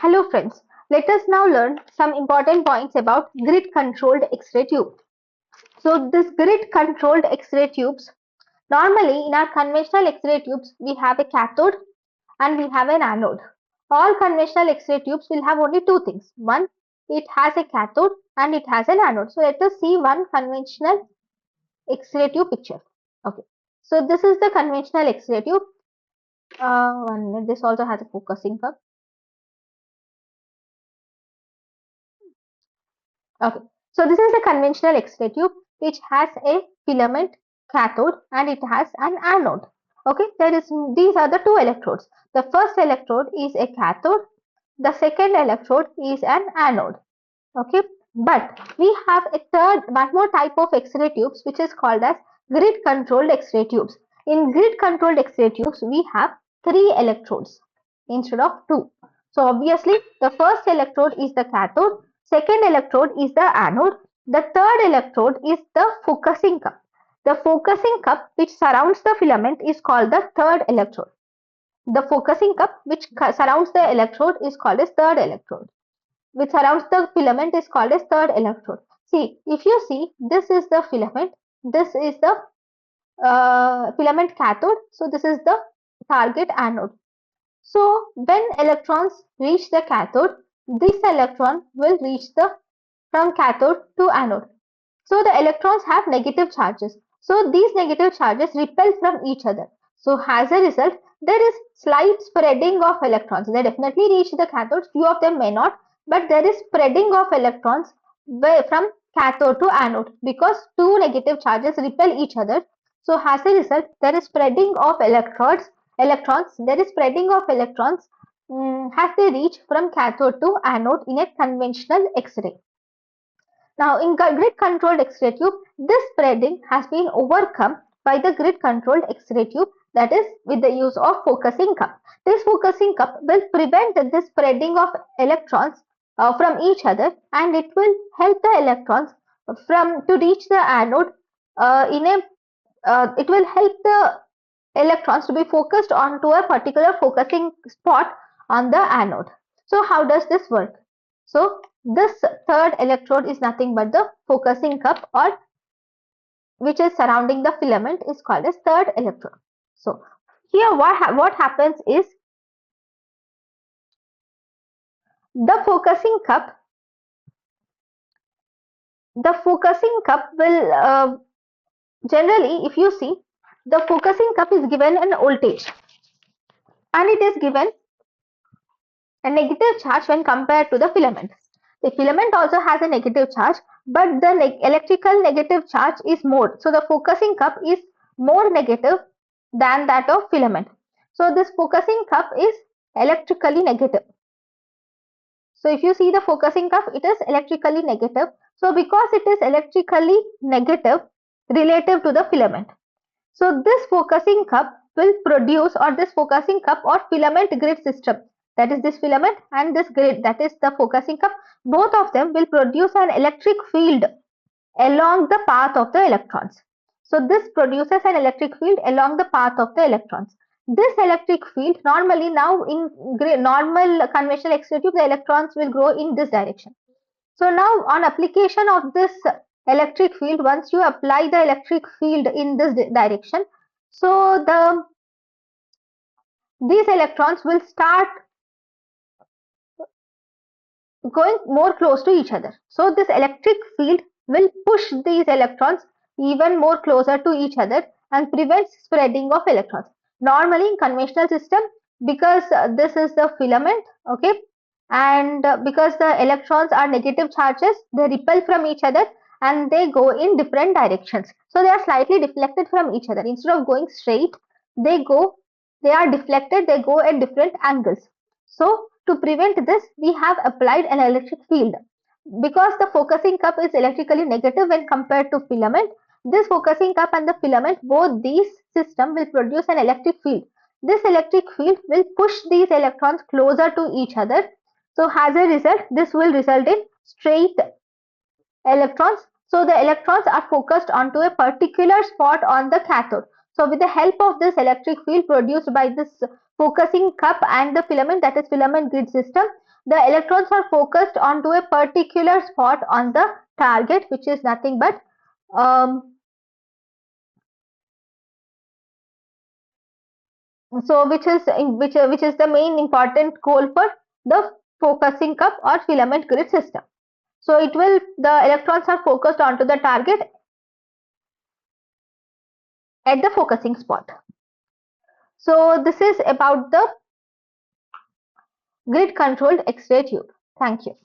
Hello friends, let us now learn some important points about grid controlled X-ray tube. So this grid controlled X-ray tubes, normally in our conventional X-ray tubes we have a cathode and we have an anode. All conventional X-ray tubes will have only two things. One, it has a cathode and it has an anode. So let us see one conventional X-ray tube picture. Okay, so this is the conventional X-ray tube. One minute, this also has a focusing cup. Okay, so this is a conventional X-ray tube which has a filament cathode and it has an anode. Okay, these are the two electrodes. The first electrode is a cathode, the second electrode is an anode. Okay, but we have one more type of X-ray tubes which is called as grid controlled X-ray tubes. In grid controlled X-ray tubes, we have three electrodes instead of two. So obviously, the first electrode is the cathode, second electrode is the anode, the third electrode is the focusing cup. The focusing cup which surrounds the filament is called the third electrode. The focusing cup which surrounds the electrode is called as third electrode. Which surrounds the filament is called as third electrode. See, if you see, this is the filament, this is the filament cathode, so this is the target anode. So when electrons reach the cathode, this electron will reach from cathode to anode. So the electrons have negative charges. So these negative charges repel from each other. So as a result, there is slight spreading of electrons. They definitely reach the cathode, few of them may not, but there is spreading of electrons from cathode to anode because two negative charges repel each other. So as a result, there is spreading of electrons, there is spreading of electrons as they reach from cathode to anode in a conventional X-ray. Now in grid controlled X-ray tube, this spreading has been overcome by the grid controlled X-ray tube, that is with the use of focusing cup. This focusing cup will prevent the spreading of electrons from each other, and it will help the electrons to reach the anode it will help the electrons to be focused onto a particular focusing spot on the anode. So how does this work? So this third electrode is nothing but the focusing cup, or which is surrounding the filament, is called as third electrode. So here what happens is the focusing cup will generally, if you see, the focusing cup is given an voltage and it is given a negative charge when compared to the filament. The filament also has a negative charge, but the electrical negative charge is more. So the focusing cup is more negative than that of filament. So this focusing cup is electrically negative. So if you see the focusing cup, it is electrically negative. So because it is electrically negative relative to the filament, so this focusing cup will produce, or this focusing cup or filament grid system, that is this filament and this grid, that is the focusing cup, both of them will produce an electric field along the path of the electrons. So this produces an electric field along the path of the electrons. This electric field, normally now in normal conventional X-ray tube, the electrons will go in this direction. So now on application of this electric field, once you apply the electric field in this direction, so these electrons will start going more close to each other. So this electric field will push these electrons even more closer to each other and prevents spreading of electrons. Normally in conventional system, because this is the filament, okay, and because the electrons are negative charges, they repel from each other and they go in different directions. So they are slightly deflected from each other. Instead of going straight, they are deflected, they go at different angles. So to prevent this, we have applied an electric field. Because the focusing cup is electrically negative when compared to filament, this focusing cup and the filament, both these system will produce an electric field. This electric field will push these electrons closer to each other. So as a result, this will result in straight electrons. So the electrons are focused onto a particular spot on the cathode. So with the help of this electric field produced by this focusing cup and the filament, that is filament grid system, the electrons are focused onto a particular spot on the target, which is nothing but which is the main important goal for the focusing cup or filament grid system. So the electrons are focused onto the target at the focusing spot. So this is about the grid controlled X-ray tube. Thank you.